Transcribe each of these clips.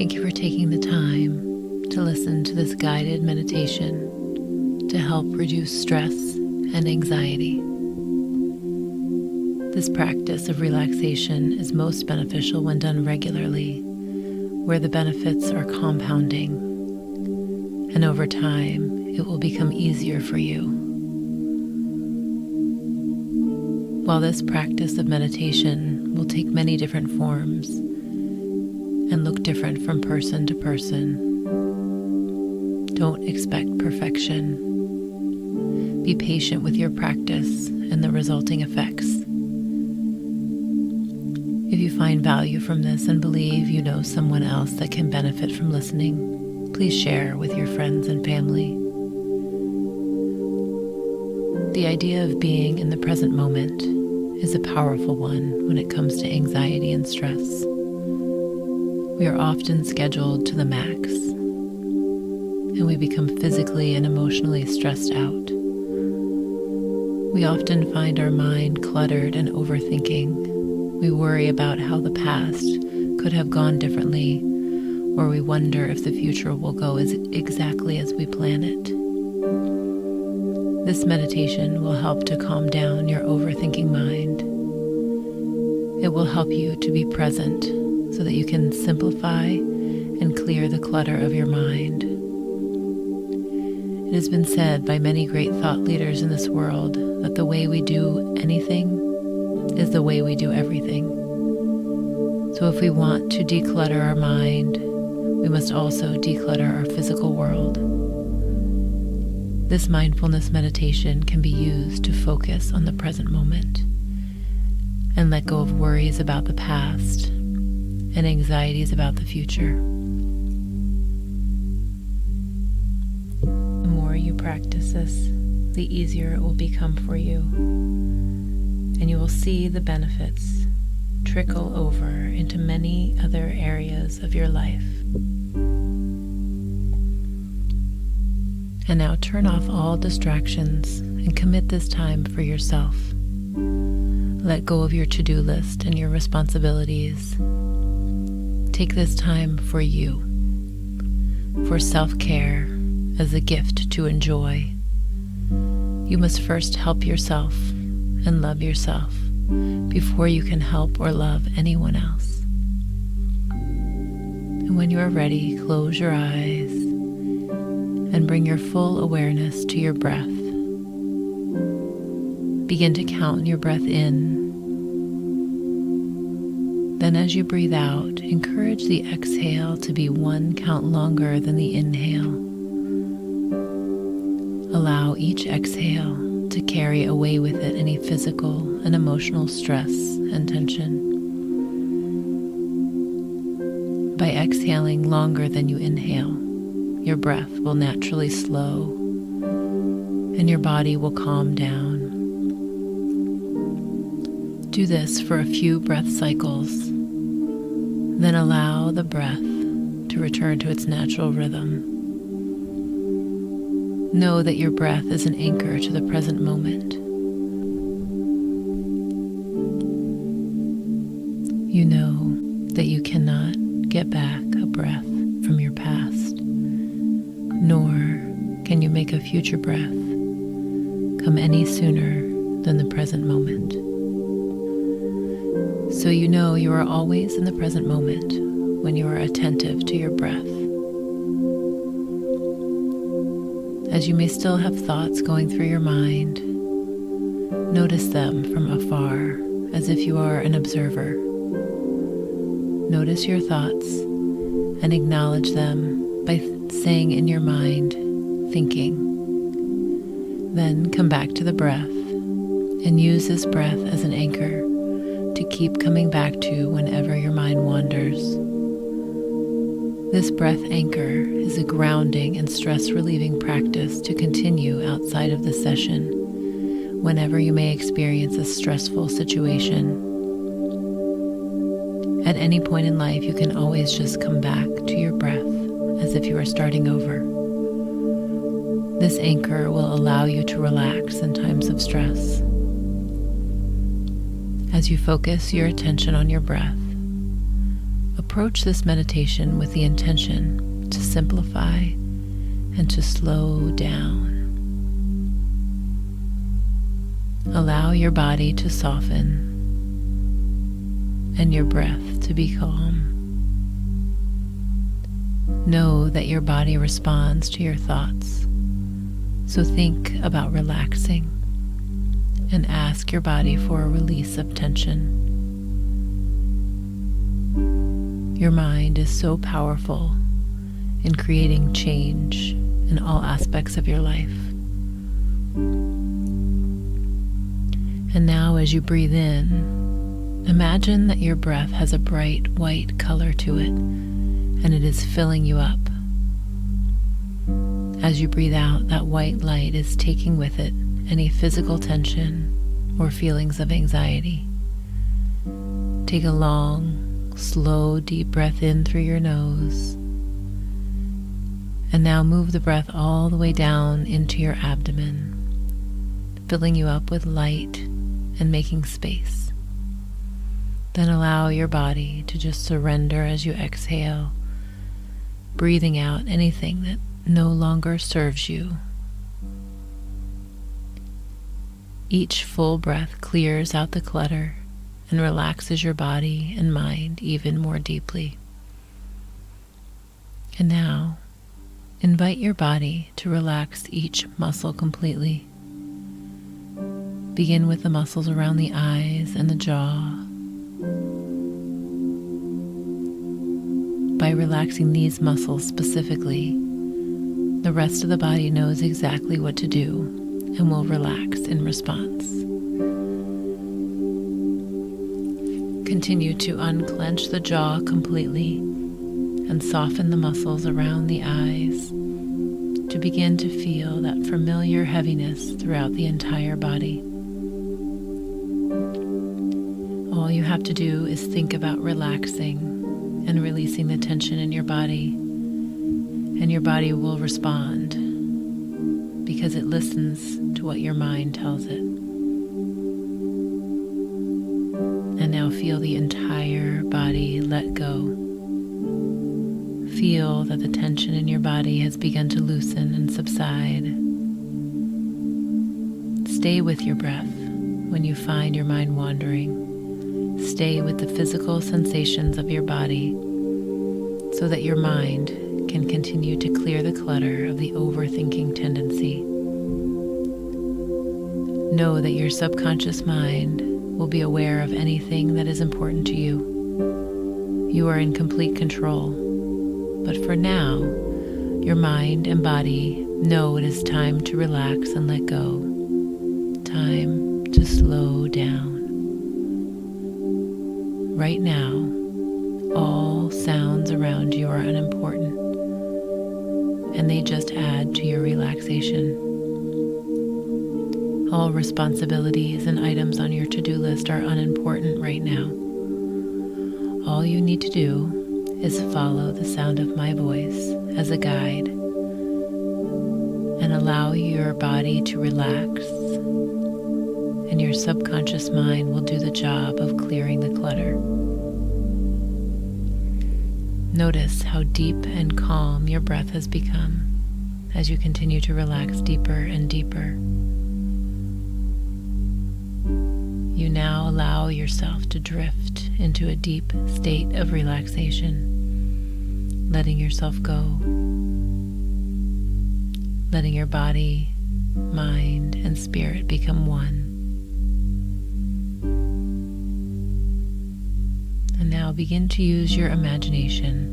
Thank you for taking the time to listen to this guided meditation to help reduce stress and anxiety. This practice of relaxation is most beneficial when done regularly, where the benefits are compounding, and over time it will become easier for you. While this practice of meditation will take many different forms and look different from person to person, don't expect perfection. Be patient with your practice and the resulting effects. If you find value from this and believe you know someone else that can benefit from listening, please share with your friends and family. The idea of being in the present moment is a powerful one when it comes to anxiety and stress. We are often scheduled to the max, and we become physically and emotionally stressed out. We often find our mind cluttered and overthinking. We worry about how the past could have gone differently, or we wonder if the future will go exactly as we plan it. This meditation will help to calm down your overthinking mind. It will help you to be present so that you can simplify and clear the clutter of your mind. It has been said by many great thought leaders in this world that the way we do anything is the way we do everything. So if we want to declutter our mind, we must also declutter our physical world. This mindfulness meditation can be used to focus on the present moment and let go of worries about the past and anxieties about the future. The more you practice this, the easier it will become for you, and you will see the benefits trickle over into many other areas of your life. And now turn off all distractions and commit this time for yourself. Let go of your to-do list and your responsibilities. Take this time for you, for self-care as a gift to enjoy. You must first help yourself and love yourself before you can help or love anyone else. And when you are ready, close your eyes and bring your full awareness to your breath. Begin to count your breath in. Then as you breathe out, encourage the exhale to be one count longer than the inhale. Allow each exhale to carry away with it any physical and emotional stress and tension. By exhaling longer than you inhale, your breath will naturally slow and your body will calm down. Do this for a few breath cycles, then allow the breath to return to its natural rhythm. Know that your breath is an anchor to the present moment. You know that you cannot get back a breath from your past, nor can you make a future breath come any sooner than the present moment. So you know you are always in the present moment when you are attentive to your breath. As you may still have thoughts going through your mind, notice them from afar as if you are an observer. Notice your thoughts and acknowledge them by saying in your mind, thinking. Then come back to the breath and use this breath as an anchor to keep coming back to whenever your mind wanders. This breath anchor is a grounding and stress-relieving practice to continue outside of the session whenever you may experience a stressful situation. At any point in life, you can always just come back to your breath as if you are starting over. This anchor will allow you to relax in times of stress. As you focus your attention on your breath, Approach this meditation with the intention to simplify and to slow down. Allow your body to soften and your breath to be calm. Know that your body responds to your thoughts, so think about relaxing and ask your body for a release of tension. Your mind is so powerful in creating change in all aspects of your life. And now as you breathe in, imagine that your breath has a bright white color to it, and it is filling you up. As you breathe out, that white light is taking with it any physical tension or feelings of anxiety. Take a long, slow, deep breath in through your nose. And now move the breath all the way down into your abdomen, filling you up with light and making space. Then allow your body to just surrender as you exhale, breathing out anything that no longer serves you. Each full breath clears out the clutter and relaxes your body and mind even more deeply. And now, invite your body to relax each muscle completely. Begin with the muscles around the eyes and the jaw. By relaxing these muscles specifically, the rest of the body knows exactly what to do and will relax in response. Continue to unclench the jaw completely and soften the muscles around the eyes to begin to feel that familiar heaviness throughout the entire body. All you have to do is think about relaxing and releasing the tension in your body, and your body will respond because it listens to what your mind tells it. And now feel the entire body let go. Feel that the tension in your body has begun to loosen and subside. Stay with your breath when you find your mind wandering. Stay with the physical sensations of your body so that your mind can continue to clear the clutter of the overthinking tendency. Know that your subconscious mind will be aware of anything that is important to you. You are in complete control. But for now, your mind and body know it is time to relax and let go. Time to slow down. Right now, all sounds around you are unimportant, and they just add to your relaxation. All responsibilities and items on your to-do list are unimportant right now. All you need to do is follow the sound of my voice as a guide and allow your body to relax, and your subconscious mind will do the job of clearing the clutter. Notice how deep and calm your breath has become as you continue to relax deeper and deeper. You now allow yourself to drift into a deep state of relaxation, letting yourself go, letting your body, mind, and spirit become one. And now begin to use your imagination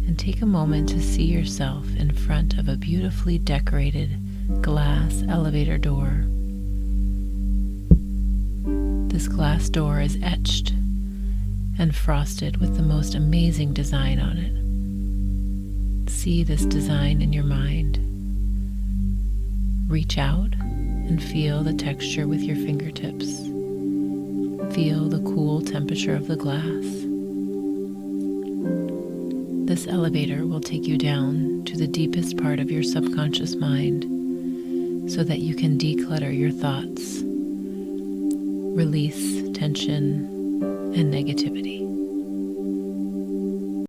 and take a moment to see yourself in front of a beautifully decorated glass elevator door. This glass door is etched and frosted with the most amazing design on it. See this design in your mind. Reach out and feel the texture with your fingertips. Feel the cool temperature of the glass. This elevator will take you down to the deepest part of your subconscious mind so that you can declutter your thoughts, release tension and negativity.